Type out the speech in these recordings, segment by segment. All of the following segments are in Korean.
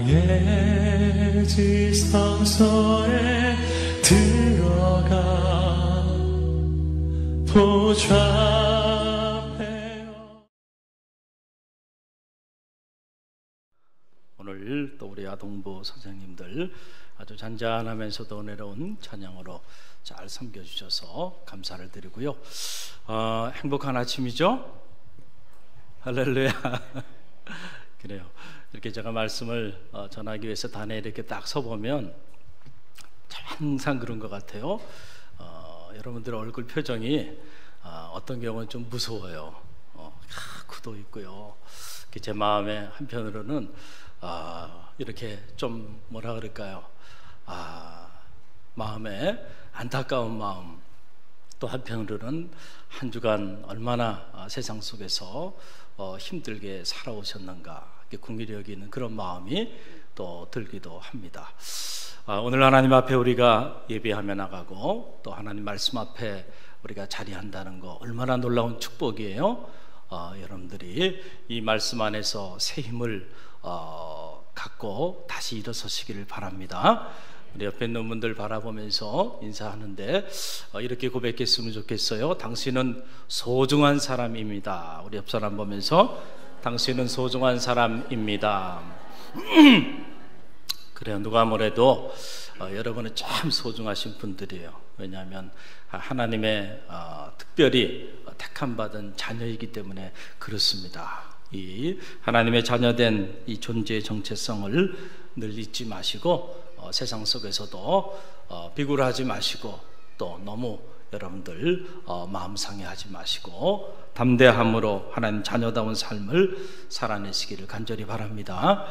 사랑의 지성소에 들어가 보좌해요. 오늘 또 우리 아동부 선생님들 아주 잔잔하면서도 은혜로운 찬양으로 잘 섬겨주셔서 감사를 드리고요. 행복한 아침이죠? 할렐루야. 그래요. 이렇게 제가 말씀을 전하기 위해서 단에 이렇게 딱 서보면 항상 그런 것 같아요. 여러분들 얼굴 표정이 어떤 경우는 좀 무서워요. 구도 있고요. 제 마음에 한편으로는 이렇게 좀 뭐라 그럴까요? 마음에 안타까운 마음, 또 한편으로는 한 주간 얼마나 세상 속에서 힘들게 살아오셨는가 긍휼히 여기는 그런 마음이 또 들기도 합니다. 오늘 하나님 앞에 우리가 예배하며 나가고 또 하나님 말씀 앞에 우리가 자리한다는 거 얼마나 놀라운 축복이에요. 여러분들이 이 말씀 안에서 새 힘을 갖고 다시 일어서시기를 바랍니다. 우리 옆에 있는 분들 바라보면서 인사하는데 이렇게 고백했으면 좋겠어요. 당신은 소중한 사람입니다. 우리 옆 사람 보면서 당신은 소중한 사람입니다. 그래요. 누가 뭐래도 여러분은 참 소중하신 분들이에요. 왜냐하면 하나님의 특별히 택함 받은 자녀이기 때문에 그렇습니다. 이 하나님의 자녀된 이 존재의 정체성을 늘 잊지 마시고 세상 속에서도 비굴하지 마시고 또 너무 여러분들 마음 상해하지 마시고 담대함으로 하나님 자녀다운 삶을 살아내시기를 간절히 바랍니다.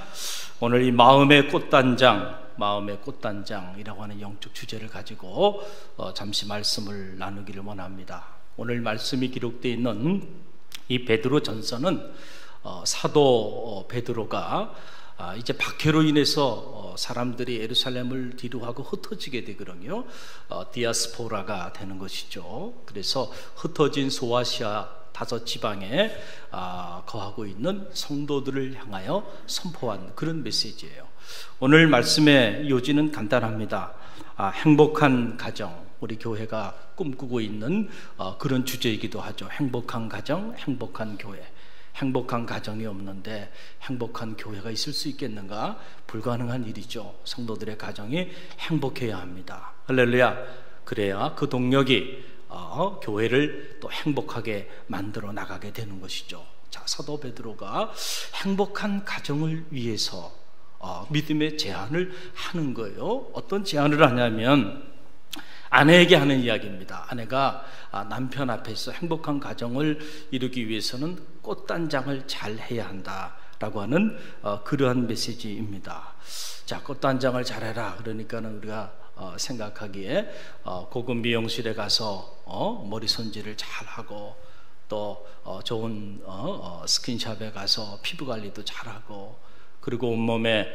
오늘 이 마음의 꽃단장이라고 하는 영적 주제를 가지고 잠시 말씀을 나누기를 원합니다. 오늘 말씀이 기록되어 있는 이 베드로 전서는 사도 베드로가 이제 박해로 인해서 사람들이 예루살렘을 뒤로하고 흩어지게 되거든요. 디아스포라가 되는 것이죠. 그래서 흩어진 소아시아 5 지방에 거하고 있는 성도들을 향하여 선포한 그런 메시지예요. 오늘 말씀의 요지는 간단합니다. 행복한 가정, 우리 교회가 꿈꾸고 있는 그런 주제이기도 하죠. 행복한 가정, 행복한 교회. 행복한 가정이 없는데 행복한 교회가 있을 수 있겠는가? 불가능한 일이죠. 성도들의 가정이 행복해야 합니다. 할렐루야. 그래야 그 동력이 교회를 또 행복하게 만들어 나가게 되는 것이죠. 자, 사도 베드로가 행복한 가정을 위해서 믿음의 제안을 하는 거예요. 어떤 제안을 하냐면 아내에게 하는 이야기입니다. 아내가 남편 앞에서 행복한 가정을 이루기 위해서는 꽃단장을 잘 해야 한다라고 하는 그러한 메시지입니다. 자, 꽃단장을 잘해라. 그러니까는 우리가 생각하기에 고급 미용실에 가서 머리 손질을 잘하고 또 좋은 스킨샵에 가서 피부 관리도 잘하고 그리고 온몸에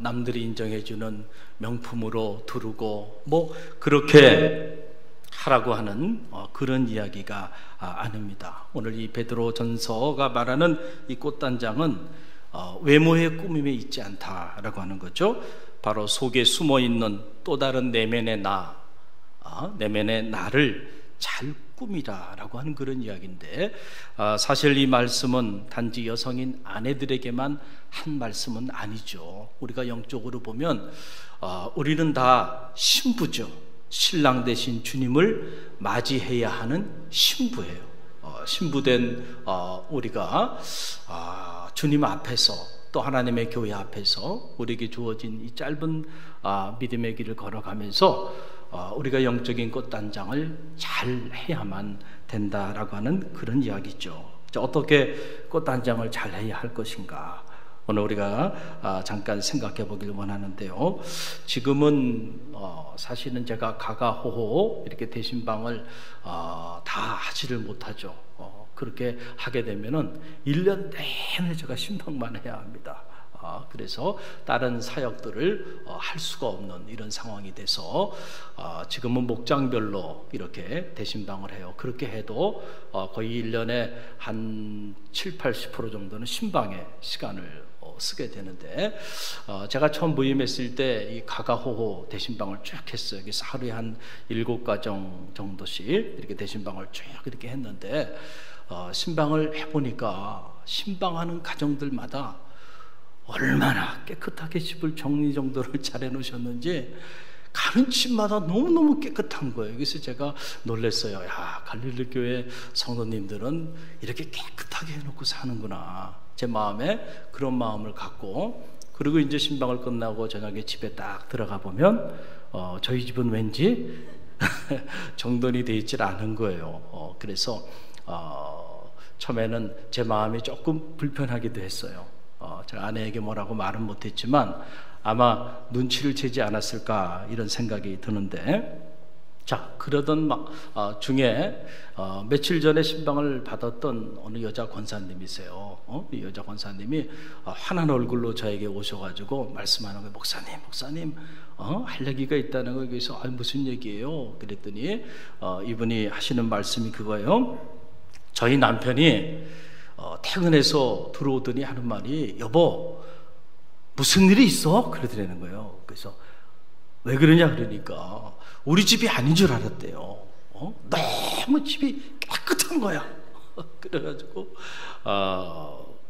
남들이 인정해주는 명품으로 두르고 뭐 그렇게 하라고 하는 그런 이야기가 아닙니다. 오늘 이 베드로 전서가 말하는 이 꽃단장은 외모의 꾸밈에 있지 않다라고 하는 거죠. 바로 속에 숨어있는 또 다른 내면의 내면의 나를 잘 꾸미라라고 하는 그런 이야기인데 사실 이 말씀은 단지 여성인 아내들에게만 한 말씀은 아니죠. 우리가 영적으로 보면 우리는 다 신부죠. 신랑 되신 주님을 맞이해야 하는 신부예요. 신부된 우리가 주님 앞에서 또 하나님의 교회 앞에서 우리에게 주어진 이 짧은 믿음의 길을 걸어가면서 우리가 영적인 꽃단장을 잘 해야만 된다라고 하는 그런 이야기죠. 어떻게 꽃단장을 잘 해야 할 것인가? 오늘 우리가 잠깐 생각해 보길 원하는데요. 지금은 사실은 제가 가가호호 이렇게 대신방을 다 하지를 못하죠. 그렇게 하게 되면은 1년 내내 제가 신방만 해야 합니다. 그래서 다른 사역들을 할 수가 없는 이런 상황이 돼서 지금은 목장별로 이렇게 대신방을 해요. 그렇게 해도 거의 1년에 한 70-80% 정도는 신방에 시간을 쓰게 되는데, 제가 처음 부임했을 때 이 가가호호 대신방을 쭉 했어요. 그래서 하루에 한 7가정 정도씩 이렇게 대신방을 쭉 이렇게 했는데, 신방을 해보니까 신방하는 가정들마다 얼마나 깨끗하게 집을 정리정돈을 잘 해놓으셨는지 가는 집마다 너무너무 깨끗한 거예요. 그래서 제가 놀랐어요. 야, 갈릴리 교회 성도님들은 이렇게 깨끗하게 해놓고 사는구나. 제 마음에 그런 마음을 갖고, 그리고 이제 신방을 끝나고 저녁에 집에 딱 들어가 보면 저희 집은 왠지 정돈이 돼 있질 않은 거예요. 그래서 처음에는 제 마음이 조금 불편하기도 했어요. 제가 아내에게 뭐라고 말은 못했지만 아마 눈치를 채지 않았을까 이런 생각이 드는데, 자, 그러던 중에 며칠 전에 신방을 받았던 어느 여자 권사님이세요. 이 여자 권사님이 환한 얼굴로 저에게 오셔가지고 말씀하는 거예요. 목사님 할 얘기가 있다는 거예요. 그래서 무슨 얘기예요? 그랬더니 이분이 하시는 말씀이 그거예요. 저희 남편이 퇴근해서 들어오더니 하는 말이, 여보 무슨 일이 있어? 그러더라는 거예요. 그래서 왜 그러냐 그러니까 우리 집이 아닌 줄 알았대요. 너무 집이 깨끗한 거야. 그래가지고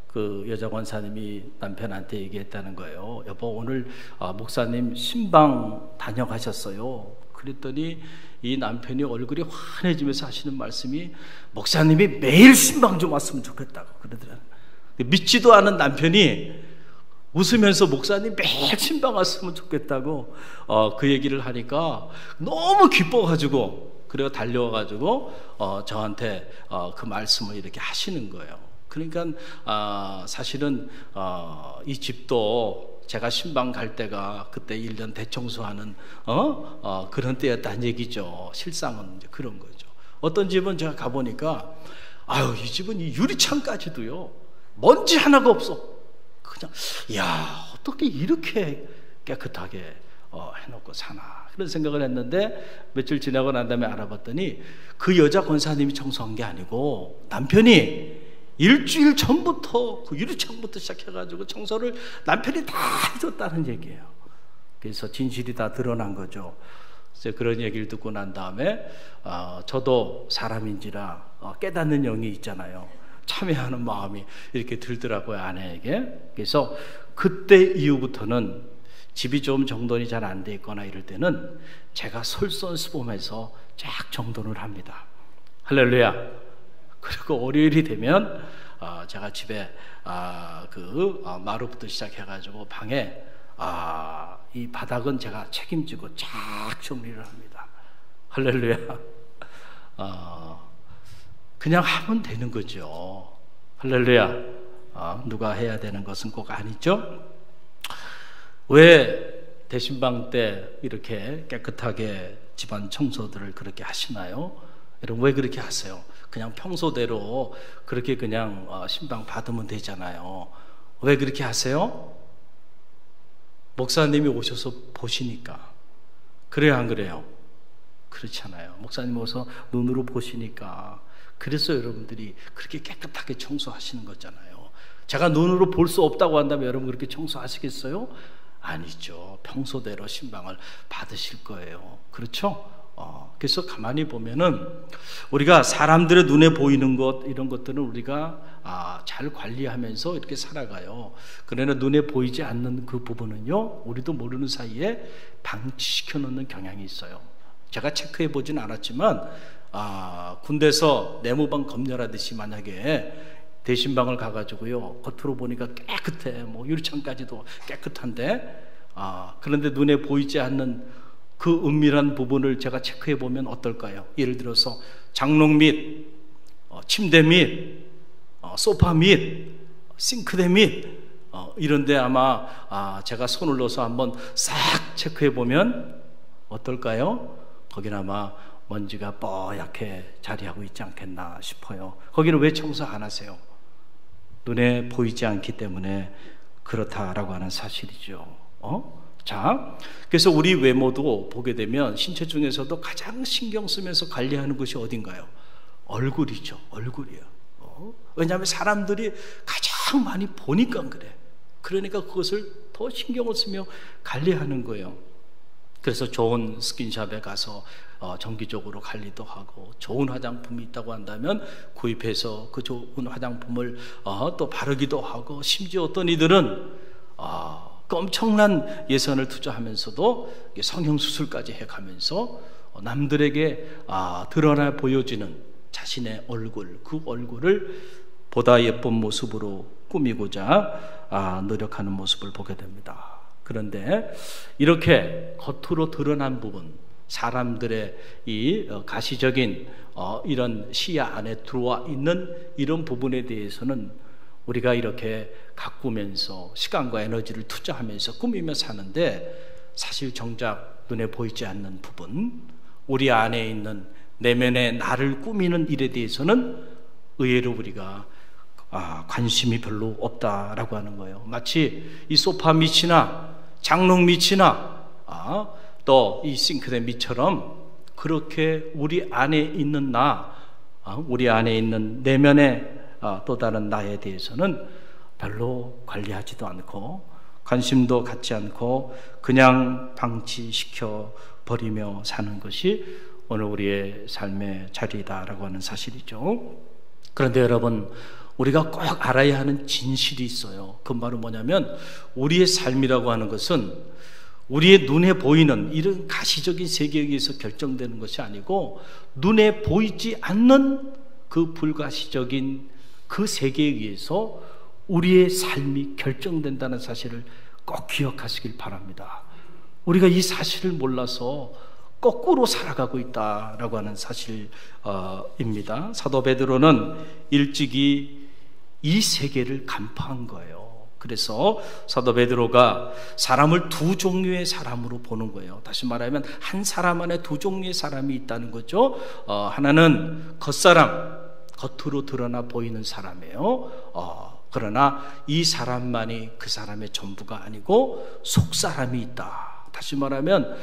그 여자 권사님이 남편한테 얘기했다는 거예요. 여보 오늘 목사님 신방 다녀가셨어요. 그랬더니 이 남편이 얼굴이 환해지면서 하시는 말씀이, 목사님이 매일 신방 좀 왔으면 좋겠다고 그러더라고요. 믿지도 않은 남편이 웃으면서 목사님 매일 신방 왔으면 좋겠다고 그 얘기를 하니까 너무 기뻐가지고, 그래서 달려와가지고 저한테 그 말씀을 이렇게 하시는 거예요. 그러니까 사실은 이 집도 제가 신방 갈 때가 그때 1년 대청소하는 그런 때였다는 얘기죠. 실상은 이제 그런 거죠. 어떤 집은 제가 가보니까 이 집은 이 유리창까지도요 먼지 하나가 없어. 그냥 야, 어떻게 이렇게 깨끗하게 해놓고 사나, 그런 생각을 했는데, 며칠 지나고 난 다음에 알아봤더니 그 여자 권사님이 청소한 게 아니고 남편이 일주일 전부터 그 유리창부터 시작해가지고 청소를 남편이 다 해줬다는 얘기예요. 그래서 진실이 다 드러난 거죠. 그래서 그런 얘기를 듣고 난 다음에 저도 사람인지라 깨닫는 영이 있잖아요. 참여하는 마음이 이렇게 들더라고요, 아내에게. 그래서 그때 이후부터는 집이 좀 정돈이 잘 안 돼 있거나 이럴 때는 제가 솔선수범해서 쫙 정돈을 합니다. 할렐루야. 그리고 월요일이 되면 제가 집에 마루부터 시작해가지고 방에 이 바닥은 제가 책임지고 쫙 정리를 합니다. 할렐루야. 그냥 하면 되는 거죠. 할렐루야. 누가 해야 되는 것은 꼭 아니죠. 왜 대신방 때 이렇게 깨끗하게 집안 청소들을 그렇게 하시나요? 여러분 왜 그렇게 하세요? 그냥 평소대로 그렇게 그냥 신방 받으면 되잖아요. 왜 그렇게 하세요? 목사님이 오셔서 보시니까. 그래요, 안 그래요? 그렇잖아요. 목사님 오셔서 눈으로 보시니까. 그래서 여러분들이 그렇게 깨끗하게 청소하시는 거잖아요. 제가 눈으로 볼 수 없다고 한다면 여러분 그렇게 청소하시겠어요? 아니죠. 평소대로 신방을 받으실 거예요. 그렇죠? 그래서 가만히 보면은 우리가 사람들의 눈에 보이는 것, 이런 것들은 우리가 잘 관리하면서 이렇게 살아가요. 그러나 눈에 보이지 않는 그 부분은요, 우리도 모르는 사이에 방치시켜 놓는 경향이 있어요. 제가 체크해 보진 않았지만 군대에서 내무반 검열하듯이 만약에 대신방을 가가지고요, 겉으로 보니까 깨끗해, 뭐 유리창까지도 깨끗한데 그런데 눈에 보이지 않는 그 은밀한 부분을 제가 체크해 보면 어떨까요? 예를 들어서 장롱 및 침대 및 소파 및 싱크대 및 이런데 아마 제가 손을 넣어서 한번 싹 체크해 보면 어떨까요? 거기는 아마 먼지가 뽀얗게 자리하고 있지 않겠나 싶어요. 거기는 왜 청소 안 하세요? 눈에 보이지 않기 때문에 그렇다라고 하는 사실이죠. 자, 그래서 우리 외모도 보게 되면 신체 중에서도 가장 신경 쓰면서 관리하는 것이 어딘가요? 얼굴이죠. 얼굴이요. 왜냐하면 사람들이 가장 많이 보니까 그래. 그러니까 그것을 더 신경을 쓰며 관리하는 거예요. 그래서 좋은 스킨샵에 가서 정기적으로 관리도 하고, 좋은 화장품이 있다고 한다면 구입해서 그 좋은 화장품을 또 바르기도 하고, 심지어 어떤 이들은 그 엄청난 예산을 투자하면서도 성형수술까지 해가면서 남들에게 드러나 보여지는 자신의 얼굴, 그 얼굴을 보다 예쁜 모습으로 꾸미고자 노력하는 모습을 보게 됩니다. 그런데 이렇게 겉으로 드러난 부분, 사람들의 이 가시적인 이런 시야 안에 들어와 있는 이런 부분에 대해서는 우리가 이렇게 가꾸면서 시간과 에너지를 투자하면서 꾸미며 사는데, 사실 정작 눈에 보이지 않는 부분, 우리 안에 있는 내면의 나를 꾸미는 일에 대해서는 의외로 우리가 관심이 별로 없다라고 하는 거예요. 마치 이 소파 밑이나 장롱 밑이나 또 이 싱크대 밑처럼 그렇게 우리 안에 있는 우리 안에 있는 내면의 또 다른 나에 대해서는 별로 관리하지도 않고 관심도 갖지 않고 그냥 방치시켜 버리며 사는 것이 오늘 우리의 삶의 자리다라고 하는 사실이죠. 그런데 여러분, 우리가 꼭 알아야 하는 진실이 있어요. 그 말은 뭐냐면, 우리의 삶이라고 하는 것은 우리의 눈에 보이는 이런 가시적인 세계에 의해서 결정되는 것이 아니고, 눈에 보이지 않는 그 불가시적인 그 세계에 의해서 우리의 삶이 결정된다는 사실을 꼭 기억하시길 바랍니다. 우리가 이 사실을 몰라서 거꾸로 살아가고 있다라고 하는 사실입니다. 사도 베드로는 일찍이 이 세계를 간파한 거예요. 그래서 사도 베드로가 사람을 두 종류의 사람으로 보는 거예요. 다시 말하면 한 사람 안에 두 종류의 사람이 있다는 거죠. 하나는 겉사람, 겉으로 드러나 보이는 사람이에요. 그러나 이 사람만이 그 사람의 전부가 아니고 속사람이 있다. 다시 말하면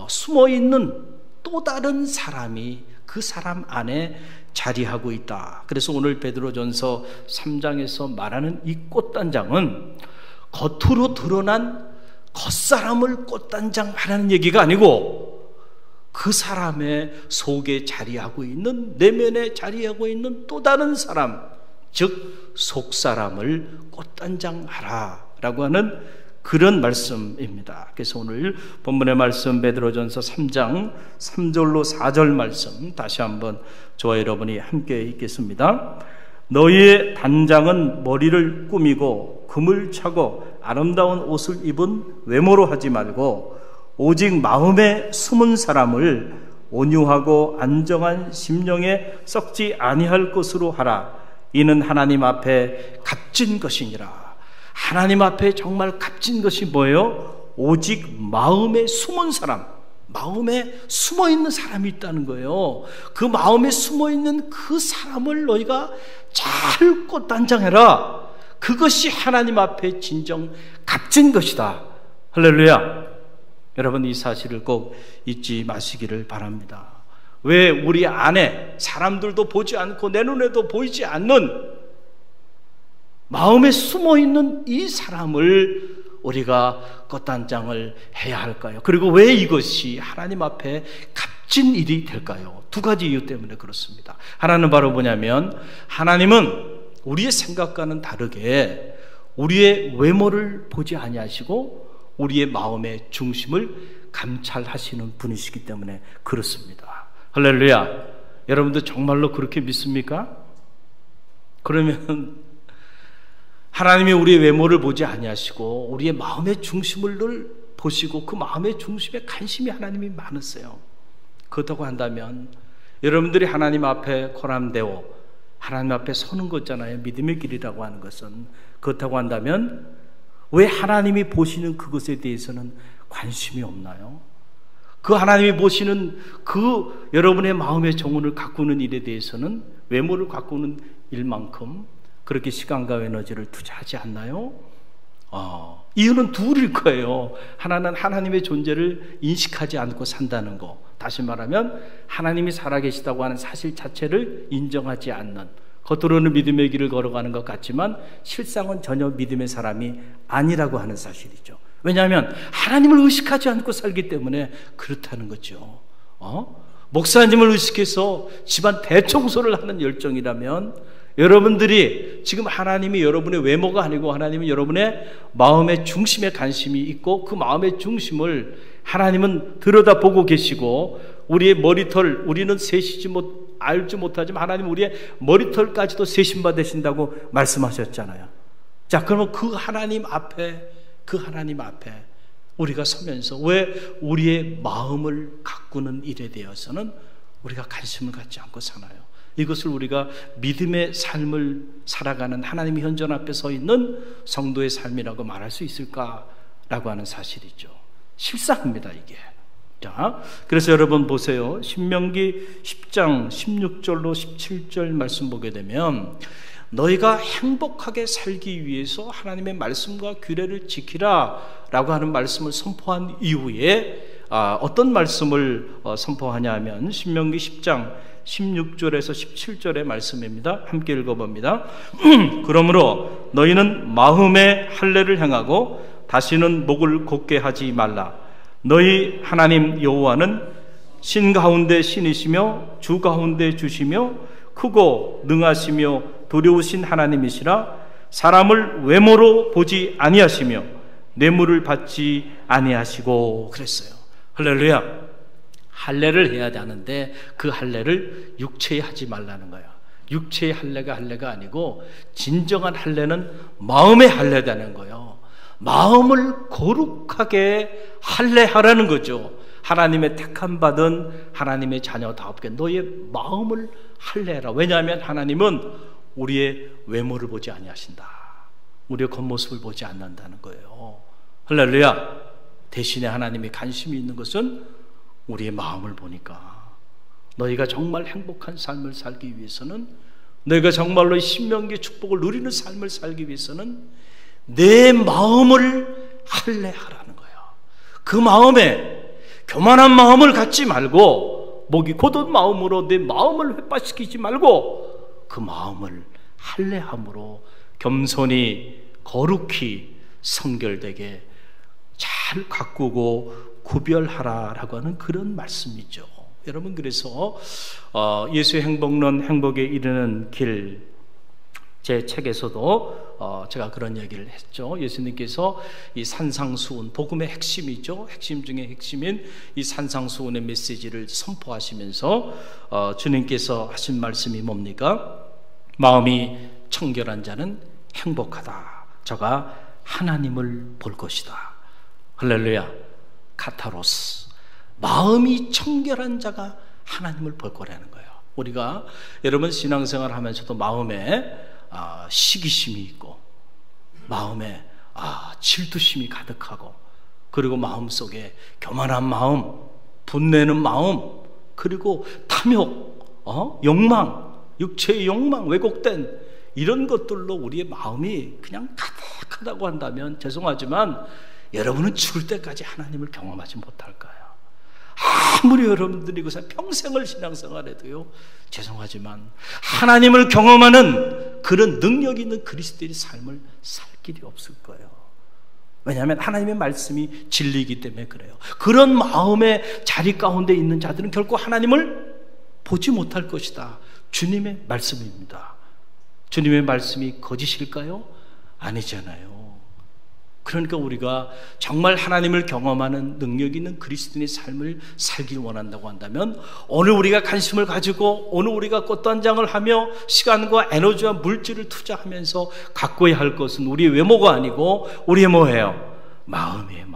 숨어있는 또 다른 사람이 그 사람 안에 자리하고 있다. 그래서 오늘 베드로전서 3장에서 말하는 이 꽃단장은 겉으로 드러난 겉사람을 꽃단장 하라는 얘기가 아니고, 그 사람의 속에 자리하고 있는, 내면에 자리하고 있는 또 다른 사람, 즉 속사람을 꽃단장하라 라고 하는 그런 말씀입니다. 그래서 오늘 본문의 말씀 베드로전서 3장 3절로 4절 말씀 다시 한번 저와 여러분이 함께 읽겠습니다. 너희의 단장은 머리를 꾸미고 금을 차고 아름다운 옷을 입은 외모로 하지 말고, 오직 마음에 숨은 사람을 온유하고 안정한 심령에 썩지 아니할 것으로 하라. 이는 하나님 앞에 값진 것이니라. 하나님 앞에 정말 값진 것이 뭐예요? 오직 마음에 숨은 사람, 마음에 숨어있는 사람이 있다는 거예요. 그 마음에 숨어있는 그 사람을 너희가 잘 꽃단장해라. 그것이 하나님 앞에 진정 값진 것이다. 할렐루야. 여러분, 이 사실을 꼭 잊지 마시기를 바랍니다. 왜 우리 안에 사람들도 보지 않고 내 눈에도 보이지 않는 마음에 숨어있는 이 사람을 우리가 꽃단장을 해야 할까요? 그리고 왜 이것이 하나님 앞에 값진 일이 될까요? 두 가지 이유 때문에 그렇습니다. 하나는 바로 뭐냐면, 하나님은 우리의 생각과는 다르게 우리의 외모를 보지 아니하시고 우리의 마음의 중심을 감찰하시는 분이시기 때문에 그렇습니다. 할렐루야. 여러분들 정말로 그렇게 믿습니까? 그러면 하나님이 우리의 외모를 보지 아니하시고 우리의 마음의 중심을 늘 보시고 그 마음의 중심에 관심이 하나님이 많으세요. 그렇다고 한다면 여러분들이 하나님 앞에 코람되어 하나님 앞에 서는 거잖아요. 믿음의 길이라고 하는 것은. 그렇다고 한다면 왜 하나님이 보시는 그것에 대해서는 관심이 없나요? 그 하나님이 보시는 그 여러분의 마음의 정원을 가꾸는 일에 대해서는, 외모를 가꾸는 일만큼 그렇게 시간과 에너지를 투자하지 않나요? 이유는 둘일 거예요. 하나는 하나님의 존재를 인식하지 않고 산다는 거, 다시 말하면 하나님이 살아계시다고 하는 사실 자체를 인정하지 않는, 겉으로는 믿음의 길을 걸어가는 것 같지만 실상은 전혀 믿음의 사람이 아니라고 하는 사실이죠. 왜냐하면 하나님을 의식하지 않고 살기 때문에 그렇다는 거죠. 목사님을 의식해서 집안 대청소를 하는 열정이라면 여러분들이 지금 하나님이 여러분의 외모가 아니고 하나님은 여러분의 마음의 중심에 관심이 있고 그 마음의 중심을 하나님은 들여다보고 계시고 우리의 머리털, 우리는 알지 못하지만 하나님은 우리의 머리털까지도 세심받으신다고 말씀하셨잖아요. 자, 그러면 그 하나님 앞에 우리가 서면서 왜 우리의 마음을 가꾸는 일에 대해서는 우리가 관심을 갖지 않고 사나요? 이것을 우리가 믿음의 삶을 살아가는 하나님의 현존 앞에 서 있는 성도의 삶이라고 말할 수 있을까라고 하는 사실이죠. 실상입니다, 이게. 자, 그래서 여러분 보세요. 신명기 10장 16절로 17절 말씀 보게 되면 너희가 행복하게 살기 위해서 하나님의 말씀과 규례를 지키라 라고 하는 말씀을 선포한 이후에 어떤 말씀을 선포하냐 하면 신명기 10장 16절에서 17절의 말씀입니다. 함께 읽어봅니다. 그러므로 너희는 마음의 할례를 행하고 다시는 목을 곧게 하지 말라. 너희 하나님 여호와는 신 가운데 신이시며 주 가운데 주시며 크고 능하시며 두려우신 하나님이시라. 사람을 외모로 보지 아니하시며 뇌물을 받지 아니하시고 그랬어요. 할렐루야. 할례를 해야 하는데 그 할례를 육체에 하지 말라는 거예요. 육체의 할례가 아니고 진정한 할례는 마음의 할례라는 거예요. 마음을 거룩하게 할례하라는 거죠. 하나님의 택함 받은 하나님의 자녀다웠게 너의 마음을 할례하라. 왜냐하면 하나님은 우리의 외모를 보지 아니하신다. 우리의 겉모습을 보지 않는다는 거예요. 할렐루야. 대신에 하나님이 관심이 있는 것은 우리의 마음을 보니까 너희가 정말 행복한 삶을 살기 위해서는, 너희가 정말로 신명기의 축복을 누리는 삶을 살기 위해서는 내 마음을 할례하라는 거예요. 그 마음에 교만한 마음을 갖지 말고 목이 곧은 마음으로 내 마음을 회파시키지 말고 그 마음을 할례함으로 겸손히 거룩히 성결되게 잘 가꾸고 구별하라라고 하는 그런 말씀이죠. 여러분, 그래서 예수의 행복론, 행복에 이르는 길, 제 책에서도 제가 그런 얘기를 했죠. 예수님께서 이 산상수훈, 복음의 핵심이죠. 핵심 중에 핵심인 이 산상수훈의 메시지를 선포하시면서 주님께서 하신 말씀이 뭡니까? 마음이 청결한 자는 행복하다. 저가 하나님을 볼 것이다. 할렐루야. 카타로스, 마음이 청결한 자가 하나님을 볼 거라는 거예요. 우리가 여러분 신앙생활 하면서도 마음에 시기심이 있고 마음에 질투심이 가득하고 그리고 마음속에 교만한 마음, 분내는 마음, 그리고 탐욕, 욕망, 육체의 욕망, 왜곡된 이런 것들로 우리의 마음이 그냥 가득하다고 한다면 죄송하지만 여러분은 죽을 때까지 하나님을 경험하지 못할 거예요. 아무리 여러분들이 그래서 평생을 신앙생활해도요, 죄송하지만 하나님을 경험하는 그런 능력이 있는 그리스도의 삶을 살 길이 없을 거예요. 왜냐하면 하나님의 말씀이 진리이기 때문에 그래요. 그런 마음의 자리 가운데 있는 자들은 결코 하나님을 보지 못할 것이다. 주님의 말씀입니다. 주님의 말씀이 거짓일까요? 아니잖아요. 그러니까 우리가 정말 하나님을 경험하는 능력 있는 그리스도인의 삶을 살길 원한다고 한다면 오늘 우리가 관심을 가지고 오늘 우리가 꽃단장을 하며 시간과 에너지와 물질을 투자하면서 가꿔야 할 것은 우리의 외모가 아니고 우리의 뭐예요? 마음이에요.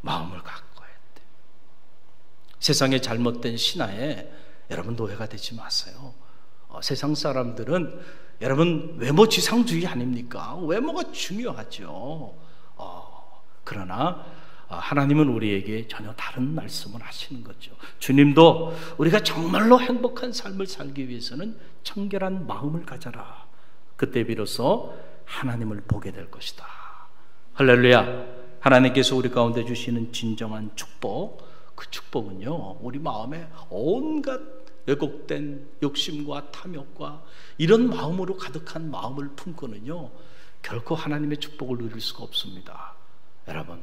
마음을 가꿔야 돼. 세상의 잘못된 신화에 여러분 노예가 되지 마세요. 세상 사람들은 여러분 외모 지상주의 아닙니까? 외모가 중요하죠. 그러나 하나님은 우리에게 전혀 다른 말씀을 하시는 거죠. 주님도 우리가 정말로 행복한 삶을 살기 위해서는 청결한 마음을 가져라. 그때 비로소 하나님을 보게 될 것이다. 할렐루야. 하나님께서 우리 가운데 주시는 진정한 축복, 그 축복은요, 우리 마음에 온갖 왜곡된 욕심과 탐욕과 이런 마음으로 가득한 마음을 품고는요 결코 하나님의 축복을 누릴 수가 없습니다. 여러분,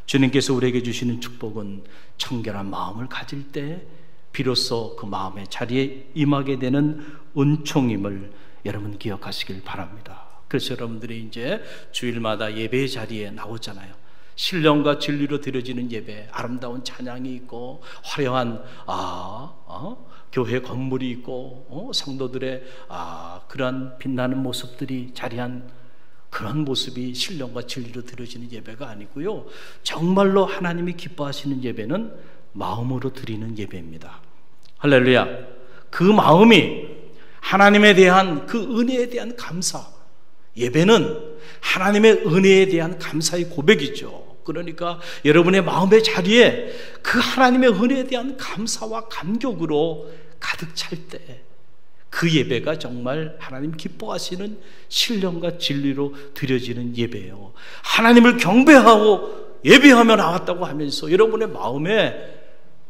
주님께서 우리에게 주시는 축복은 청결한 마음을 가질 때 비로소 그 마음의 자리에 임하게 되는 은총임을 여러분 기억하시길 바랍니다. 그래서 여러분들이 이제 주일마다 예배의 자리에 나오잖아요. 신령과 진리로 드려지는 예배, 아름다운 찬양이 있고 화려한 교회 건물이 있고 성도들의 그러한 빛나는 모습들이 자리한 그런 모습이 신령과 진리로 드려지는 예배가 아니고요, 정말로 하나님이 기뻐하시는 예배는 마음으로 드리는 예배입니다. 할렐루야. 그 마음이 하나님에 대한 그 은혜에 대한 감사, 예배는 하나님의 은혜에 대한 감사의 고백이죠. 그러니까 여러분의 마음의 자리에 그 하나님의 은혜에 대한 감사와 감격으로 가득 찰 때 그 예배가 정말 하나님 기뻐하시는 신령과 진리로 드려지는 예배예요. 하나님을 경배하고 예배하며 나왔다고 하면서 여러분의 마음에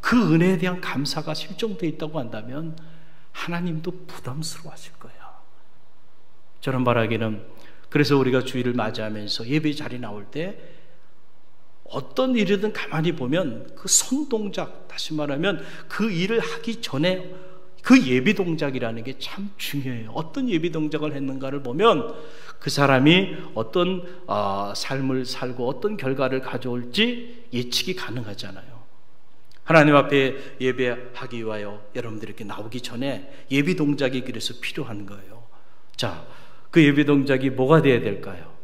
그 은혜에 대한 감사가 실종되어 있다고 한다면 하나님도 부담스러워하실 거예요. 저는 바라기는, 그래서 우리가 주일을 맞이하면서 예배 자리 나올 때 어떤 일이든 가만히 보면 그 손동작, 다시 말하면 그 일을 하기 전에 그 예비 동작이라는 게 참 중요해요. 어떤 예비 동작을 했는가를 보면 그 사람이 어떤 삶을 살고 어떤 결과를 가져올지 예측이 가능하잖아요. 하나님 앞에 예배하기 위하여 여러분들이 이렇게 나오기 전에 예비 동작이 그래서 필요한 거예요. 자, 그 예비 동작이 뭐가 돼야 될까요?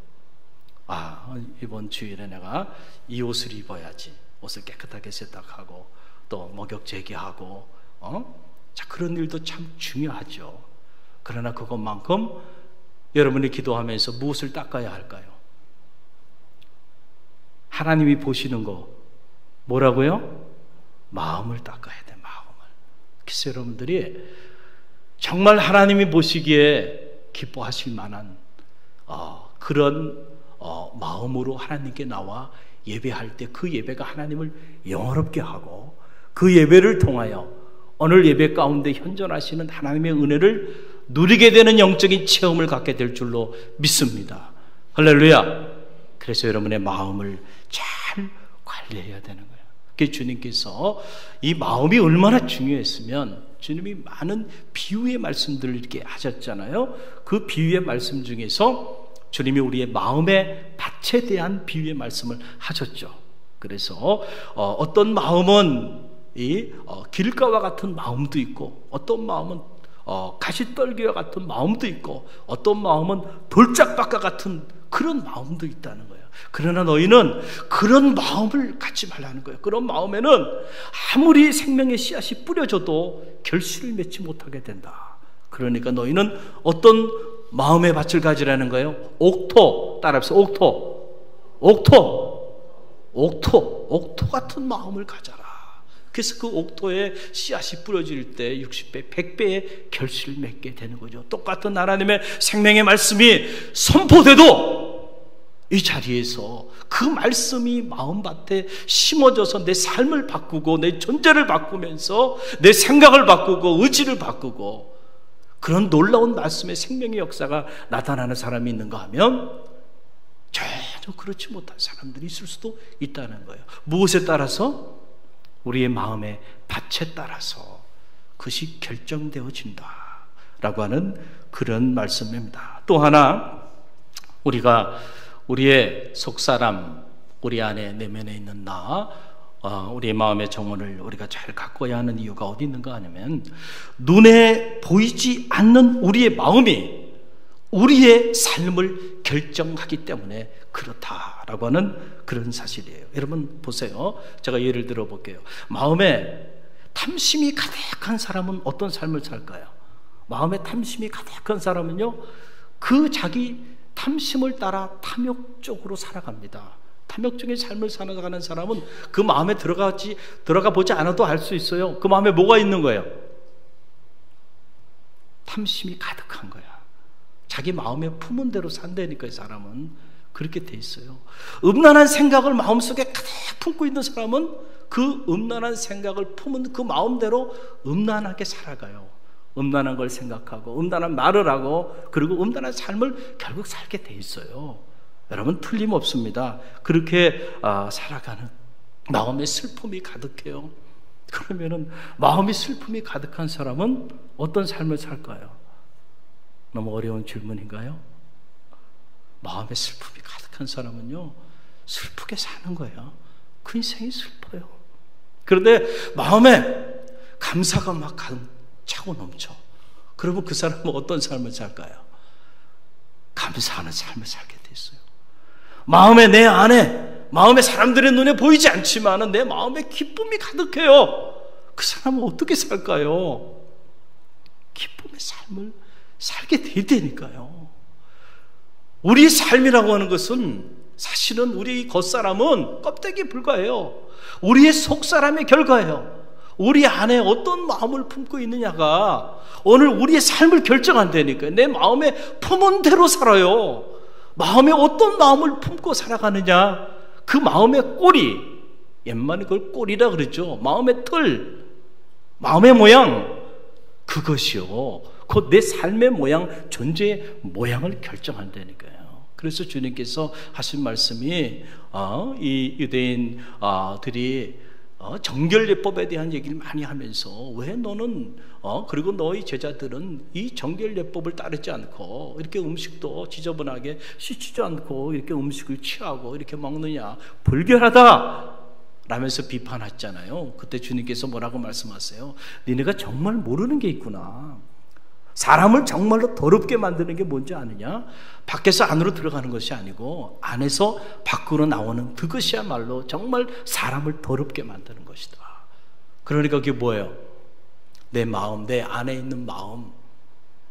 이번 주일에 내가 이 옷을 입어야지. 옷을 깨끗하게 세탁하고 또 목욕 재개하고 자, 그런 일도 참 중요하죠. 그러나 그것만큼 여러분이 기도하면서 무엇을 닦아야 할까요? 하나님이 보시는 거 뭐라고요? 마음을 닦아야 돼, 마음을. 그래서 여러분들이 정말 하나님이 보시기에 기뻐하실 만한 그런 마음으로 하나님께 나와 예배할 때 그 예배가 하나님을 영화롭게 하고 그 예배를 통하여 오늘 예배 가운데 현존하시는 하나님의 은혜를 누리게 되는 영적인 체험을 갖게 될 줄로 믿습니다. 할렐루야. 그래서 여러분의 마음을 잘 관리해야 되는 거예요. 그게 주님께서 이 마음이 얼마나 중요했으면 주님이 많은 비유의 말씀들을 이렇게 하셨잖아요. 그 비유의 말씀 중에서 주님이 우리의 마음의 밭에 대한 비유의 말씀을 하셨죠. 그래서 어떤 마음은 길가와 같은 마음도 있고, 어떤 마음은 가시떨기와 같은 마음도 있고, 어떤 마음은 돌짝밭과 같은 그런 마음도 있다는 거예요. 그러나 너희는 그런 마음을 갖지 말라는 거예요. 그런 마음에는 아무리 생명의 씨앗이 뿌려져도 결실을 맺지 못하게 된다. 그러니까 너희는 어떤 마음의 밭을 가지라는 거예요? 옥토, 따라합시다. 옥토 같은 마음을 가져라. 그래서 그 옥토에 씨앗이 뿌려질 때 60배, 100배의 결실을 맺게 되는 거죠. 똑같은 하나님의 생명의 말씀이 선포돼도 이 자리에서 그 말씀이 마음밭에 심어져서 내 삶을 바꾸고 내 존재를 바꾸면서 내 생각을 바꾸고 의지를 바꾸고 그런 놀라운 말씀의 생명의 역사가 나타나는 사람이 있는가 하면 전혀 그렇지 못한 사람들이 있을 수도 있다는 거예요. 무엇에 따라서? 우리의 마음의 밭에 따라서 그것이 결정되어진다 라고 하는 그런 말씀입니다. 또 하나, 우리가 우리의 속사람, 우리 안에 내면에 있는 우리의 마음의 정원을 우리가 잘 가꿔야 하는 이유가 어디 있는가 하면 눈에 보이지 않는 우리의 마음이 우리의 삶을 결정하기 때문에 그렇다라고 하는 그런 사실이에요. 여러분 보세요. 제가 예를 들어 볼게요. 마음에 탐심이 가득한 사람은 어떤 삶을 살까요? 마음에 탐심이 가득한 사람은요, 그 자기 탐심을 따라 탐욕 쪽으로 살아갑니다. 탐욕적인 삶을 살아가는 사람은 그 마음에 들어가 보지 않아도 알 수 있어요. 그 마음에 뭐가 있는 거예요? 탐심이 가득한 거야. 자기 마음에 품은 대로 산다니까 이 사람은. 그렇게 돼 있어요. 음란한 생각을 마음속에 가득 품고 있는 사람은 그 음란한 생각을 품은 그 마음대로 음란하게 살아가요. 음란한 걸 생각하고 음란한 말을 하고 그리고 음란한 삶을 결국 살게 돼 있어요. 여러분 틀림없습니다. 그렇게 살아가는 마음에 슬픔이 가득해요. 그러면은 마음이 슬픔이 가득한 사람은 어떤 삶을 살까요? 너무 어려운 질문인가요? 마음에 슬픔이 가득한 사람은요, 슬프게 사는 거예요. 그 인생이 슬퍼요. 그런데 마음에 감사가 막 차고 넘쳐. 그러면 그 사람은 어떤 삶을 살까요? 감사하는 삶을 살게 돼 있어요. 마음에 내 안에, 마음에 사람들의 눈에 보이지 않지만 내 마음에 기쁨이 가득해요. 그 사람은 어떻게 살까요? 기쁨의 삶을 살게 돼야 되니까요. 우리의 삶이라고 하는 것은 사실은 우리 겉사람은 껍데기에 불과해요. 우리의 속사람의 결과예요. 우리 안에 어떤 마음을 품고 있느냐가 오늘 우리의 삶을 결정한다니까요. 내 마음에 품은 대로 살아요. 마음에 어떤 마음을 품고 살아가느냐, 그 마음의 꼬리, 옛말에 그걸 꼬리라 그러죠. 마음의 틀, 마음의 모양, 그것이요, 곧 내 삶의 모양, 존재의 모양을 결정한다니까요. 그래서 주님께서 하신 말씀이 이 유대인들이 정결예법에 대한 얘기를 많이 하면서 왜 너는 그리고 너희 제자들은 이 정결예법을 따르지 않고 이렇게 음식도 지저분하게 씻지도 않고 이렇게 음식을 취하고 이렇게 먹느냐, 불결하다 라면서 비판했잖아요. 그때 주님께서 뭐라고 말씀하세요? 니네가 정말 모르는 게 있구나. 사람을 정말로 더럽게 만드는 게 뭔지 아느냐? 밖에서 안으로 들어가는 것이 아니고 안에서 밖으로 나오는 그것이야말로 정말 사람을 더럽게 만드는 것이다. 그러니까 그게 뭐예요? 내 마음, 내 안에 있는 마음,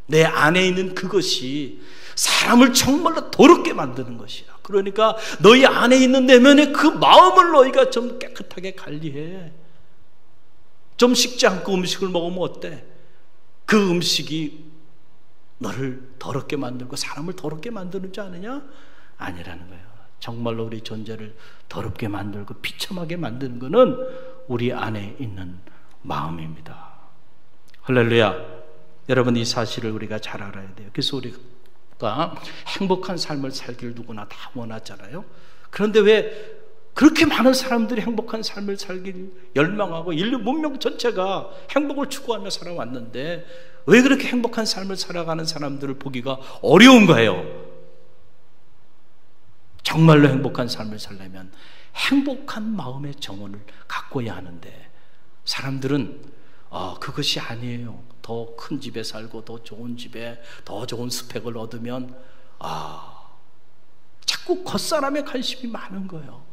내 안에 있는 그것이 사람을 정말로 더럽게 만드는 것이야. 그러니까 너희 안에 있는 내면의 그 마음을 너희가 좀 깨끗하게 관리해. 좀 식지 않고 음식을 먹으면 어때? 그 음식이 너를 더럽게 만들고 사람을 더럽게 만드는지 아느냐? 아니라는 거예요. 정말로 우리 존재를 더럽게 만들고 비참하게 만드는 것은 우리 안에 있는 마음입니다. 할렐루야. 여러분, 이 사실을 우리가 잘 알아야 돼요. 그래서 우리가 행복한 삶을 살기를 누구나 다 원하잖아요. 그런데 왜 그렇게 많은 사람들이 행복한 삶을 살길 열망하고 인류 문명 전체가 행복을 추구하며 살아왔는데 왜 그렇게 행복한 삶을 살아가는 사람들을 보기가 어려운 거예요? 정말로 행복한 삶을 살려면 행복한 마음의 정원을 가꿔야 하는데 사람들은 그것이 아니에요. 더 큰 집에 살고 더 좋은 집에 더 좋은 스펙을 얻으면 자꾸 겉사람에 관심이 많은 거예요.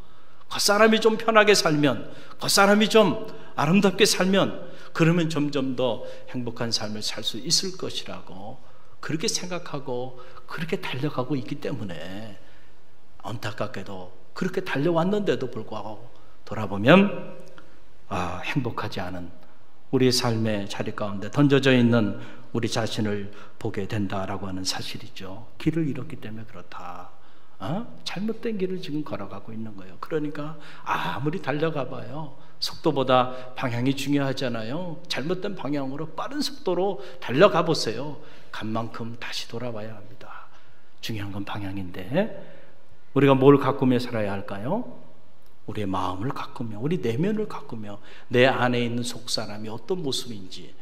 겉사람이 좀 편하게 살면, 겉사람이 좀 아름답게 살면 그러면 점점 더 행복한 삶을 살 수 있을 것이라고 그렇게 생각하고 그렇게 달려가고 있기 때문에 안타깝게도 그렇게 달려왔는데도 불구하고 돌아보면 행복하지 않은 우리의 삶의 자리 가운데 던져져 있는 우리 자신을 보게 된다라고 하는 사실이죠. 길을 잃었기 때문에 그렇다. 잘못된 길을 지금 걸어가고 있는 거예요. 그러니까 아무리 달려가 봐요. 속도보다 방향이 중요하잖아요. 잘못된 방향으로 빠른 속도로 달려가 보세요. 간 만큼 다시 돌아와야 합니다. 중요한 건 방향인데 우리가 뭘 가꾸며 살아야 할까요? 우리의 마음을 가꾸며 우리 내면을 가꾸며 내 안에 있는 속사람이 어떤 모습인지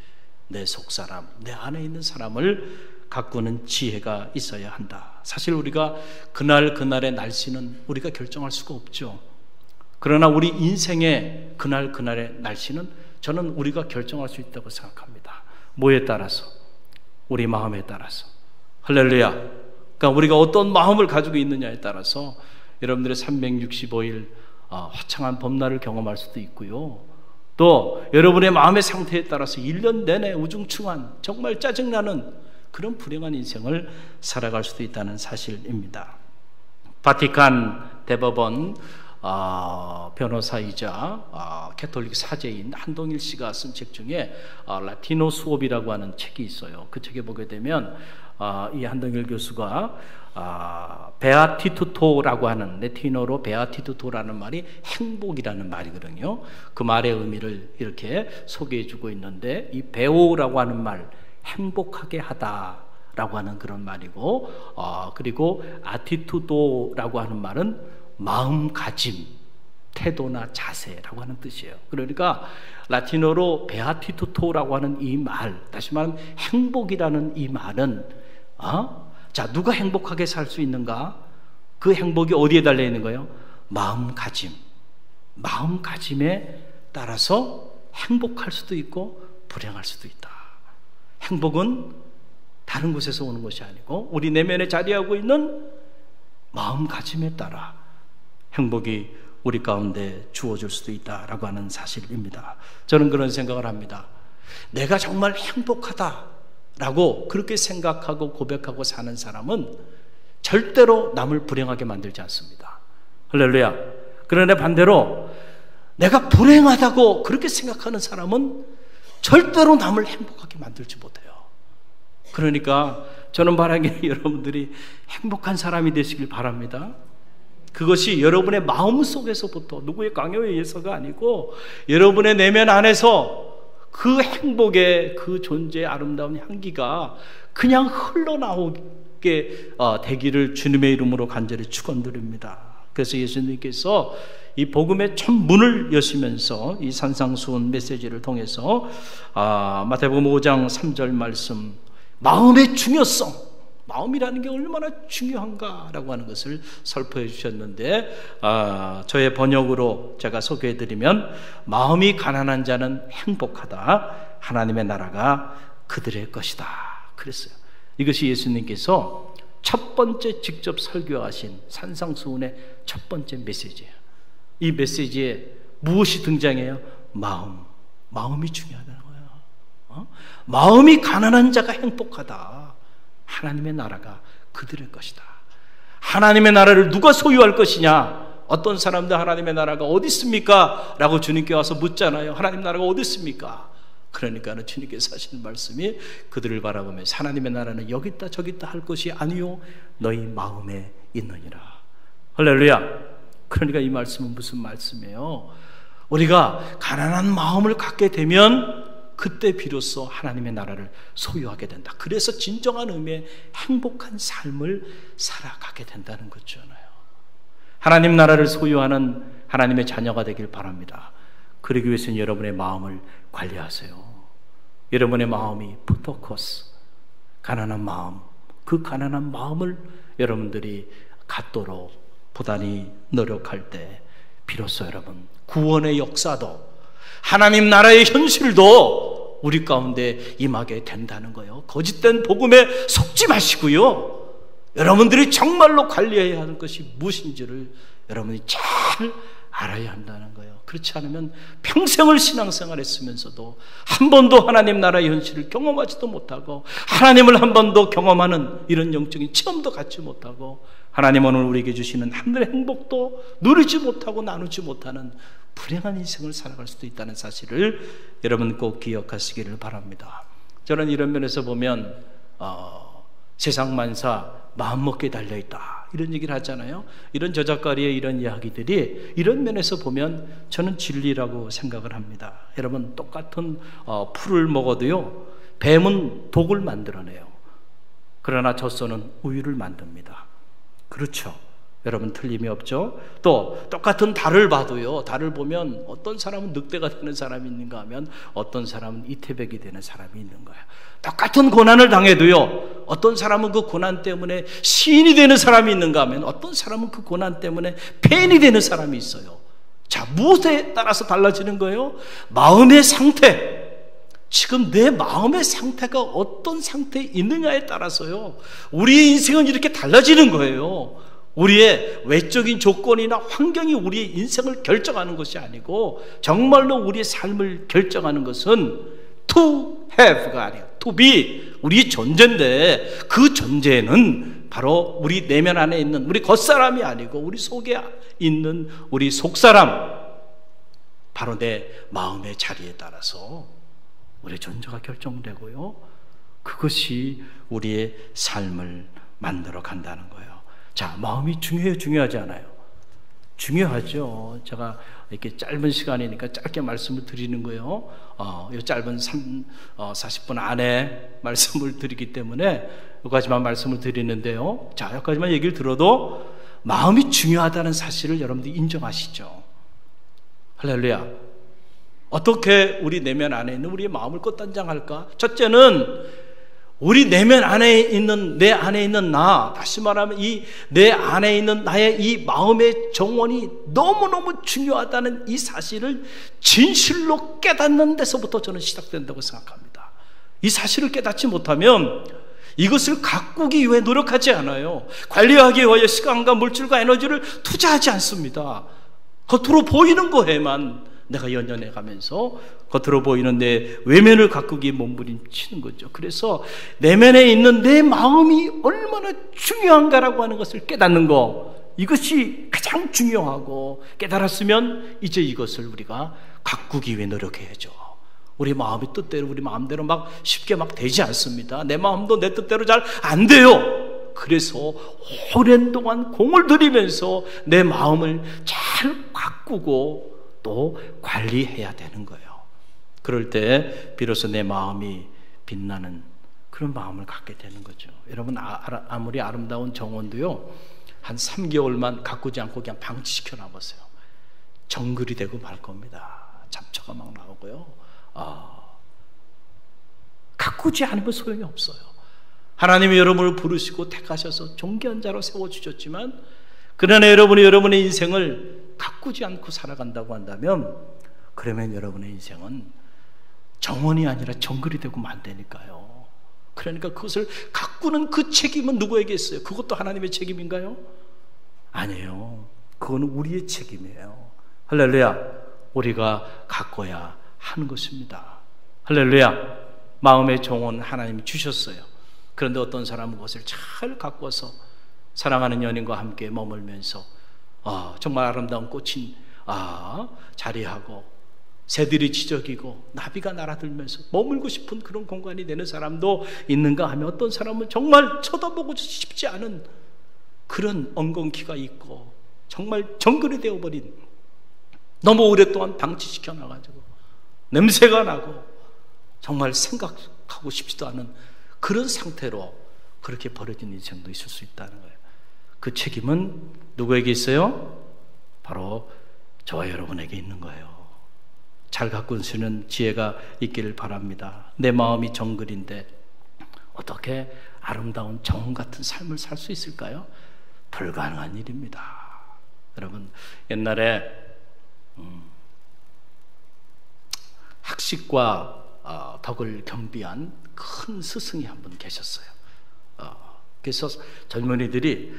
내 속사람, 내 안에 있는 사람을 가꾸는 지혜가 있어야 한다. 사실 우리가 그날의 날씨는 우리가 결정할 수가 없죠. 그러나 우리 인생의 그날의 날씨는 저는 우리가 결정할 수 있다고 생각합니다. 뭐에 따라서? 우리 마음에 따라서. 할렐루야. 그러니까 우리가 어떤 마음을 가지고 있느냐에 따라서 여러분들의 365일 화창한 봄날을 경험할 수도 있고요. 또 여러분의 마음의 상태에 따라서 1년 내내 우중충한 정말 짜증나는 그런 불행한 인생을 살아갈 수도 있다는 사실입니다. 바티칸 대법원 변호사이자 캐톨릭 사제인 한동일 씨가 쓴 책 중에 라티노 수업이라고 하는 책이 있어요. 그 책에 보게 되면 이 한동일 교수가 베아티투토라고 하는, 라틴어로 베아티투토라는 말이 행복이라는 말이거든요. 그 말의 의미를 이렇게 소개해 주고 있는데, 이 베오라고 하는 말, 행복하게 하다라고 하는 그런 말이고, 그리고 아티투도라고 하는 말은 마음가짐, 태도나 자세라고 하는 뜻이에요. 그러니까 라틴어로 베아티투토라고 하는 이 말, 다시 말하면 행복이라는 이 말은 자, 누가 행복하게 살 수 있는가? 그 행복이 어디에 달려 있는 거예요? 마음가짐. 마음가짐에 따라서 행복할 수도 있고 불행할 수도 있다. 행복은 다른 곳에서 오는 것이 아니고 우리 내면에 자리하고 있는 마음가짐에 따라 행복이 우리 가운데 주어질 수도 있다라고 하는 사실입니다. 저는 그런 생각을 합니다. 내가 정말 행복하다라고 그렇게 생각하고 고백하고 사는 사람은 절대로 남을 불행하게 만들지 않습니다. 할렐루야. 그런데 반대로 내가 불행하다고 그렇게 생각하는 사람은 절대로 남을 행복하게 만들지 못해요. 그러니까 저는 바라기를 여러분들이 행복한 사람이 되시길 바랍니다. 그것이 여러분의 마음 속에서부터, 누구의 강요에 의해서가 아니고 여러분의 내면 안에서 그 행복의 그 존재의 아름다운 향기가 그냥 흘러나오게 되기를 주님의 이름으로 간절히 축원드립니다. 그래서 예수님께서 이 복음의 첫 문을 여시면서 이 산상수훈 메시지를 통해서 마태복음 5장 3절 말씀, 마음의 중요성, 마음이라는 게 얼마나 중요한가라고 하는 것을 설포해 주셨는데, 저의 번역으로 제가 소개해 드리면, 마음이 가난한 자는 행복하다, 하나님의 나라가 그들의 것이다 그랬어요. 이것이 예수님께서 첫 번째 직접 설교하신 산상수훈의 첫 번째 메시지예요. 이 메시지에 무엇이 등장해요? 마음이 중요하다는 거예요. 마음이 가난한 자가 행복하다, 하나님의 나라가 그들의 것이다. 하나님의 나라를 누가 소유할 것이냐? 어떤 사람들 하나님의 나라가 어디 있습니까? 라고 주님께 와서 묻잖아요. 하나님 나라가 어디 있습니까? 그러니까 주님께서 하시는 말씀이 그들을 바라보면서 하나님의 나라는 여기 있다 저기 있다 할 것이 아니요 너희 마음에 있느니라. 할렐루야. 그러니까 이 말씀은 무슨 말씀이에요? 우리가 가난한 마음을 갖게 되면 그때 비로소 하나님의 나라를 소유하게 된다. 그래서 진정한 의미의 행복한 삶을 살아가게 된다는 거잖아요. 하나님 나라를 소유하는 하나님의 자녀가 되길 바랍니다. 그러기 위해서는 여러분의 마음을 관리하세요. 여러분의 마음이 푸토코스, 가난한 마음, 그 가난한 마음을 여러분들이 갖도록 부단히 노력할 때 비로소 여러분 구원의 역사도, 하나님 나라의 현실도 우리 가운데 임하게 된다는 거예요. 거짓된 복음에 속지 마시고요, 여러분들이 정말로 관리해야 하는 것이 무엇인지를 여러분이 잘 알아야 한다는 거예요. 그렇지 않으면 평생을 신앙생활 했으면서도 한 번도 하나님 나라의 현실을 경험하지도 못하고 하나님을 한 번도 경험하는 이런 영적인 체험도 갖지 못하고 하나님 오늘 우리에게 주시는 하늘의 행복도 누리지 못하고 나누지 못하는 불행한 인생을 살아갈 수도 있다는 사실을 여러분 꼭 기억하시기를 바랍니다. 저는 이런 면에서 보면 세상 만사 마음먹기에 달려있다 이런 얘기를 하잖아요. 이런 저작거리의 이런 이야기들이 이런 면에서 보면 저는 진리라고 생각을 합니다. 여러분 똑같은 풀을 먹어도요, 뱀은 독을 만들어내요. 그러나 젖소는 우유를 만듭니다. 그렇죠? 여러분 틀림이 없죠? 또 똑같은 달을 봐도요, 달을 보면 어떤 사람은 늑대가 되는 사람이 있는가 하면 어떤 사람은 이태백이 되는 사람이 있는 거예요. 똑같은 고난을 당해도요, 어떤 사람은 그 고난 때문에 시인이 되는 사람이 있는가 하면 어떤 사람은 그 고난 때문에 폐인이 되는 사람이 있어요. 자, 무엇에 따라서 달라지는 거예요? 마음의 상태. 지금 내 마음의 상태가 어떤 상태에 있느냐에 따라서요, 우리의 인생은 이렇게 달라지는 거예요. 우리의 외적인 조건이나 환경이 우리의 인생을 결정하는 것이 아니고 정말로 우리의 삶을 결정하는 것은 to have가 아니에요. to be. 우리 존재인데 그 존재는 바로 우리 내면 안에 있는 우리 겉사람이 아니고 우리 속에 있는 우리 속사람, 바로 내 마음의 자리에 따라서 우리의 존재가 결정되고요, 그것이 우리의 삶을 만들어 간다는 거예요. 자, 마음이 중요해요, 중요하지 않아요? 중요하죠. 제가 이렇게 짧은 시간이니까 짧게 말씀을 드리는 거예요. 이 짧은 40분 안에 말씀을 드리기 때문에 여기까지만 말씀을 드리는데요. 자, 여기까지만 얘기를 들어도 마음이 중요하다는 사실을 여러분들이 인정하시죠? 할렐루야. 어떻게 우리 내면 안에 있는 우리의 마음을 꽃단장할까? 첫째는 우리 내면 안에 있는, 내 안에 있는 나, 다시 말하면 이 내 안에 있는 나의 이 마음의 정원이 너무너무 중요하다는 이 사실을 진실로 깨닫는 데서부터 저는 시작된다고 생각합니다. 이 사실을 깨닫지 못하면 이것을 가꾸기 위해 노력하지 않아요. 관리하기 위하여 시간과 물질과 에너지를 투자하지 않습니다. 겉으로 보이는 거에만 내가 연연해 가면서 겉으로 보이는 내 외면을 가꾸기에 몸부림치는 거죠. 그래서 내면에 있는 내 마음이 얼마나 중요한가라고 하는 것을 깨닫는 거, 이것이 가장 중요하고, 깨달았으면 이제 이것을 우리가 가꾸기 위해 노력해야죠. 우리 마음이 뜻대로 우리 마음대로 막 쉽게 막 되지 않습니다. 내 마음도 내 뜻대로 잘 안 돼요. 그래서 오랜 동안 공을 들이면서 내 마음을 잘 가꾸고 또 관리해야 되는 거예요. 그럴 때 비로소 내 마음이 빛나는 그런 마음을 갖게 되는 거죠. 여러분, 아무리 아름다운 정원도요, 한 3개월만 가꾸지 않고 그냥 방치시켜 놔보세요. 정글이 되고 말 겁니다. 잡초가 막 나오고요. 가꾸지 않으면 소용이 없어요. 하나님이 여러분을 부르시고 택하셔서 존귀한 자로 세워주셨지만, 그러나 여러분이 여러분의 인생을 가꾸지 않고 살아간다고 한다면, 그러면 여러분의 인생은 정원이 아니라 정글이 되고 만다니까요. 그러니까 그것을 가꾸는 그 책임은 누구에게 있어요? 그것도 하나님의 책임인가요? 아니에요. 그거는 우리의 책임이에요. 할렐루야. 우리가 가꿔야 하는 것입니다. 할렐루야. 마음의 정원 하나님이 주셨어요. 그런데 어떤 사람은 그것을 잘 가꿔서 사랑하는 연인과 함께 머물면서 정말 아름다운 꽃이 자리하고 새들이 지저귀고 나비가 날아들면서 머물고 싶은 그런 공간이 되는 사람도 있는가 하면, 어떤 사람은 정말 쳐다보고 싶지 않은 그런 엉겅퀴가 있고 정말 정글이 되어버린, 너무 오랫동안 방치시켜 놔가지고 냄새가 나고 정말 생각하고 싶지도 않은 그런 상태로 그렇게 버려진 인생도 있을 수 있다는 거예요. 그 책임은 누구에게 있어요? 바로 저와 여러분에게 있는 거예요. 잘 가꾸시는 지혜가 있기를 바랍니다. 내 마음이 정글인데 어떻게 아름다운 정원 같은 삶을 살 수 있을까요? 불가능한 일입니다. 여러분, 옛날에 학식과 덕을 겸비한 큰 스승이 한 분 계셨어요. 그래서 젊은이들이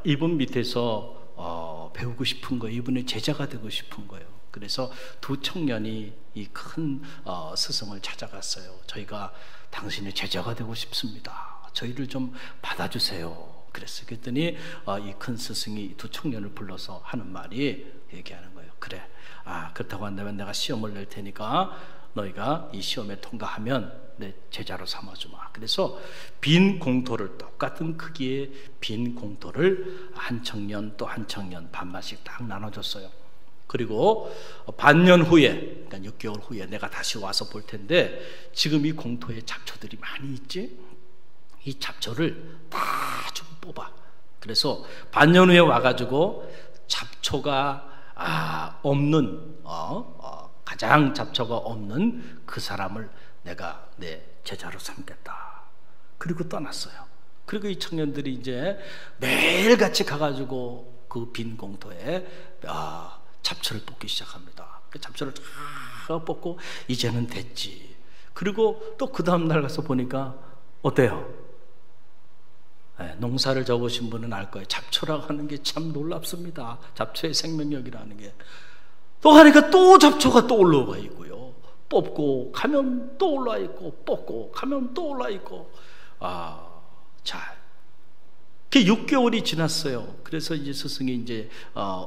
이분 밑에서 배우고 싶은 거예요. 이분의 제자가 되고 싶은 거예요. 그래서 두 청년이 이 큰 스승을 찾아갔어요. 저희가 당신의 제자가 되고 싶습니다. 저희를 좀 받아주세요. 그랬어요. 그랬더니 이 큰 스승이 두 청년을 불러서 하는 말이, 얘기하는 거예요. 그래, 그렇다고 한다면 내가 시험을 낼 테니까 너희가 이 시험에 통과하면 내 제자로 삼아주마. 그래서 빈 공터를, 똑같은 크기의 빈 공터를 한 청년 또 한 청년 반반씩 딱 나눠줬어요. 그리고 반년 후에, 그러니까 6개월 후에 내가 다시 와서 볼 텐데, 지금 이 공터에 잡초들이 많이 있지? 이 잡초를 다 좀 뽑아. 그래서 반년 후에 와가지고 잡초가 없는, 가장 잡초가 없는 그 사람을 내가 내 제자로 삼겠다. 그리고 떠났어요. 그리고 이 청년들이 이제 매일같이 가가지고 그 빈 공터에 잡초를 뽑기 시작합니다. 그 잡초를 다 뽑고 이제는 됐지. 그리고 또 그 다음날 가서 보니까 어때요? 농사를 접으신 분은 알 거예요. 잡초라고 하는 게 참 놀랍습니다. 잡초의 생명력이라는 게. 또 하니까 또 잡초가 또 올라와 있고요. 뽑고 가면 또 올라 있고, 뽑고 가면 또 올라 있고. 그 6개월이 지났어요. 그래서 이제 스승이 이제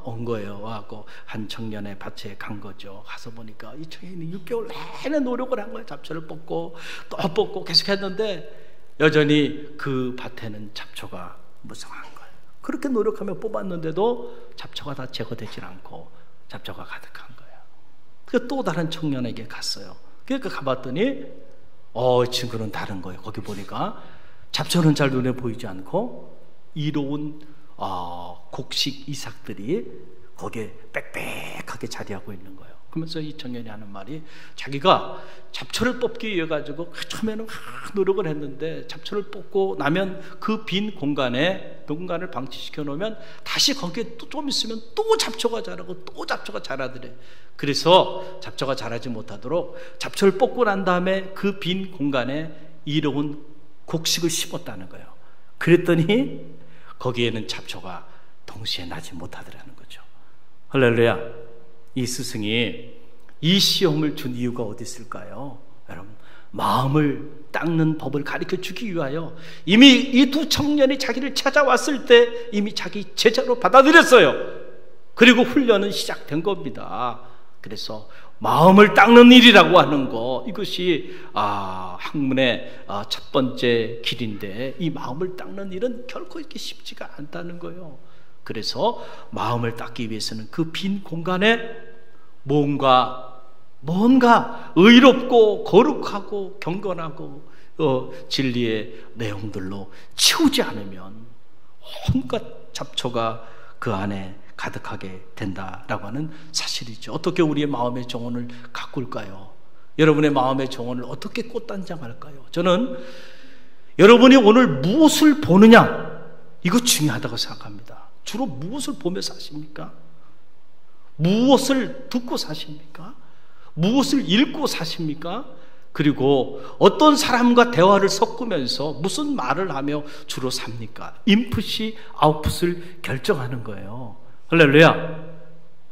온 거예요. 와고 한 청년의 밭에 간 거죠. 가서 보니까 이 청년이 6개월 내내 노력을 한 거예요. 잡초를 뽑고 또 뽑고 계속 했는데 여전히 그 밭에는 잡초가 무성한 거예요. 그렇게 노력하며 뽑았는데도 잡초가 다 제거되질 않고 잡초가 가득한 거예요. 그래서 또 다른 청년에게 갔어요. 그러니까 가봤더니 이 친구는 다른 거예요. 거기 보니까 잡초는 잘 눈에 보이지 않고 이로운 곡식 이삭들이 거기에 빽빽하게 자리하고 있는 거예요. 그러면서 이 청년이 하는 말이, 자기가 잡초를 뽑기 위해 가지고 처음에는 노력을 했는데 잡초를 뽑고 나면 그 빈 공간에 누군가를 방치시켜 놓으면 다시 거기에 또 좀 있으면 또 잡초가 자라고 또 잡초가 자라더래. 그래서 잡초가 자라지 못하도록 잡초를 뽑고 난 다음에 그 빈 공간에 이로운 곡식을 심었다는 거예요. 그랬더니 거기에는 잡초가 동시에 나지 못하더라는 거죠. 할렐루야. 이 스승이 이 시험을 준 이유가 어디 있을까요? 여러분, 마음을 닦는 법을 가르쳐 주기 위하여 이미 이 두 청년이 자기를 찾아왔을 때 이미 자기 제자로 받아들였어요. 그리고 훈련은 시작된 겁니다. 그래서 마음을 닦는 일이라고 하는 거, 이것이 학문의 첫 번째 길인데, 이 마음을 닦는 일은 결코 이렇게 쉽지가 않다는 거예요. 그래서 마음을 닦기 위해서는 그 빈 공간에 뭔가 의롭고 거룩하고 경건하고 진리의 내용들로 채우지 않으면 온갖 잡초가 그 안에 가득하게 된다라고 하는 사실이죠. 어떻게 우리의 마음의 정원을 가꿀까요? 여러분의 마음의 정원을 어떻게 꽃단장할까요? 저는 여러분이 오늘 무엇을 보느냐, 이거 중요하다고 생각합니다. 주로 무엇을 보며 사십니까? 무엇을 듣고 사십니까? 무엇을 읽고 사십니까? 그리고 어떤 사람과 대화를 섞으면서 무슨 말을 하며 주로 삽니까? 인풋이 아웃풋을 결정하는 거예요. 할렐루야.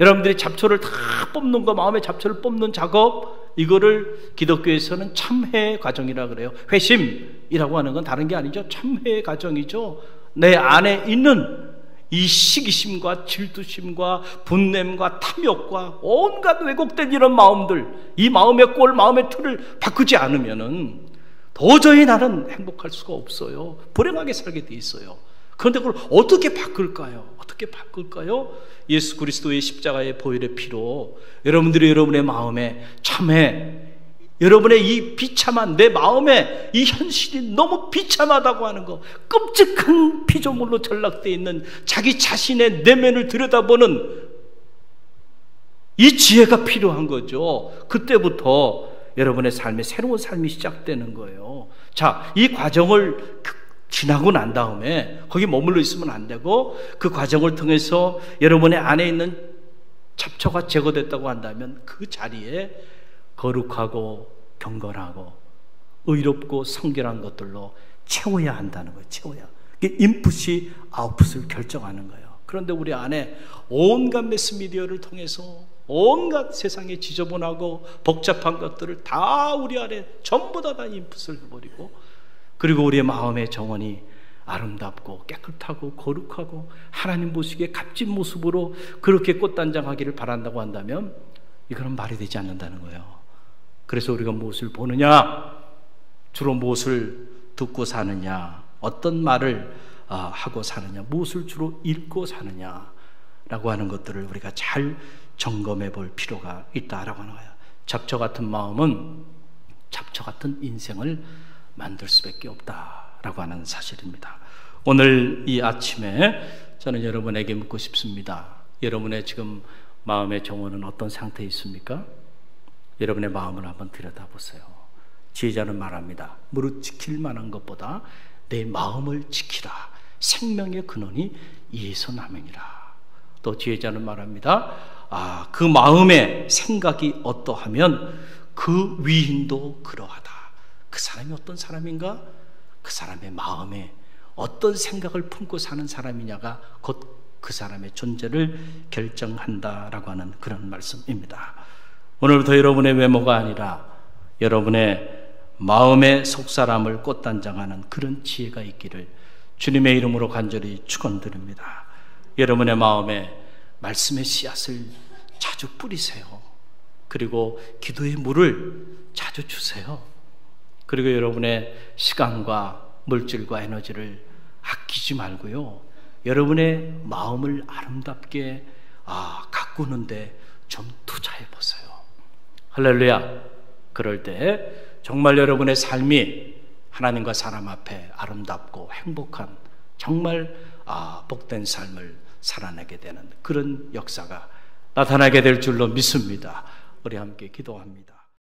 여러분들이 잡초를 다 뽑는 거, 마음의 잡초를 뽑는 작업, 이거를 기독교에서는 참회 과정이라 그래요. 회심이라고 하는 건 다른 게 아니죠. 참회 과정이죠. 내 안에 있는 이 시기심과 질투심과 분냄과 탐욕과 온갖 왜곡된 이런 마음들, 이 마음의 꼴, 마음의 틀을 바꾸지 않으면은 도저히 나는 행복할 수가 없어요. 불행하게 살게 돼 있어요. 그런데 그걸 어떻게 바꿀까요? 어떻게 바꿀까요? 예수 그리스도의 십자가의 보혈의 피로 여러분들이 여러분의 마음에 참회, 여러분의 이 비참한 내 마음에 이 현실이 너무 비참하다고 하는 거, 끔찍한 피조물로 전락되어 있는 자기 자신의 내면을 들여다보는 이 지혜가 필요한 거죠. 그때부터 여러분의 삶에 새로운 삶이 시작되는 거예요. 자, 이 과정을 지나고 난 다음에 거기 머물러 있으면 안 되고, 그 과정을 통해서 여러분의 안에 있는 잡초가 제거됐다고 한다면 그 자리에 거룩하고 경건하고 의롭고 성결한 것들로 채워야 한다는 거예요. 채워야. 이게 인풋이 아웃풋을 결정하는 거예요. 그런데 우리 안에 온갖 매스미디어를 통해서 온갖 세상의 지저분하고 복잡한 것들을 다 우리 안에 전부 다 인풋을 해버리고, 그리고 우리의 마음의 정원이 아름답고 깨끗하고 거룩하고 하나님 보시기에 값진 모습으로 그렇게 꽃단장하기를 바란다고 한다면 이거는 말이 되지 않는다는 거예요. 그래서 우리가 무엇을 보느냐, 주로 무엇을 듣고 사느냐, 어떤 말을 하고 사느냐, 무엇을 주로 읽고 사느냐라고 하는 것들을 우리가 잘 점검해 볼 필요가 있다라고 하는 거예요. 잡초 같은 마음은 잡초 같은 인생을 만들 수밖에 없다라고 하는 사실입니다. 오늘 이 아침에 저는 여러분에게 묻고 싶습니다. 여러분의 지금 마음의 정원은 어떤 상태에 있습니까? 여러분의 마음을 한번 들여다보세요. 지혜자는 말합니다. 무릇 지킬 만한 것보다 내 마음을 지키라. 생명의 근원이 이에서 남으니라. 또 지혜자는 말합니다. 그 마음의 생각이 어떠하면 그 위인도 그러하다. 그 사람이 어떤 사람인가? 그 사람의 마음에 어떤 생각을 품고 사는 사람이냐가 곧 그 사람의 존재를 결정한다라고 하는 그런 말씀입니다. 오늘부터 여러분의 외모가 아니라 여러분의 마음의 속사람을 꽃단장하는 그런 지혜가 있기를 주님의 이름으로 간절히 축원드립니다. 여러분의 마음에 말씀의 씨앗을 자주 뿌리세요. 그리고 기도의 물을 자주 주세요. 그리고 여러분의 시간과 물질과 에너지를 아끼지 말고요. 여러분의 마음을 아름답게 가꾸는데 좀 투자해 보세요. 할렐루야. 그럴 때 정말 여러분의 삶이 하나님과 사람 앞에 아름답고 행복한 정말 복된 삶을 살아내게 되는 그런 역사가 나타나게 될 줄로 믿습니다. 우리 함께 기도합니다.